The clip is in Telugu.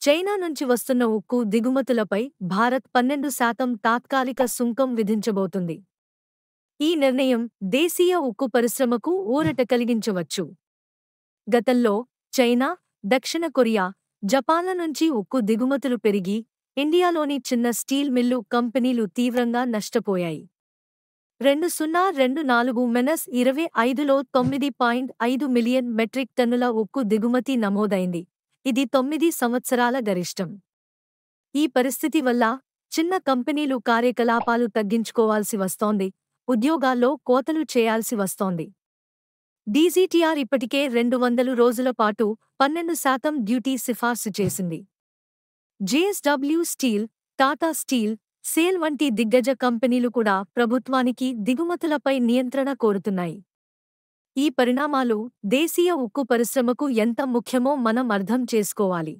చైనా నుంచి వస్తున్న ఉక్కు దిగుమతులపై భారత్ 12% తాత్కాలిక సుంకం విధించబోతుంది. ఈ నిర్ణయం దేశీయ ఉక్కు పరిశ్రమకు ఊరట కలిగించవచ్చు. గతంలో చైనా, దక్షిణ కొరియా, జపాన్ల నుంచి ఉక్కు దిగుమతులు పెరిగి ఇండియాలోని చిన్న స్టీల్ మిల్లు కంపెనీలు తీవ్రంగా నష్టపోయాయి. 2024-25లో 9.5 మిలియన్ మెట్రిక్ టన్నుల ఉక్కు దిగుమతి నమోదైంది. ఇది 9 సంవత్సరాల గరిష్టం. ఈ పరిస్థితి వల్ల చిన్న కంపెనీలు కార్యకలాపాలు తగ్గించుకోవాల్సి వస్తోంది, ఉద్యోగాల్లో కోతలు చేయాల్సి వస్తోంది. డీజీటీఆర్ ఇప్పటికే 200 రోజుల పాటు 12% డ్యూటీ సిఫార్సు చేసింది. JSW steel, Tata steel, sale వంటి దిగ్గజ కంపెనీలు కూడా ప్రభుత్వానికి దిగుమతులపై నియంత్రణ కోరుతున్నాయి. ఈ పరిణామాలు దేశీయ ఉక్కు పరిశ్రమకు ఎంత ముఖ్యమో మనం అర్థం చేసుకోవాలి.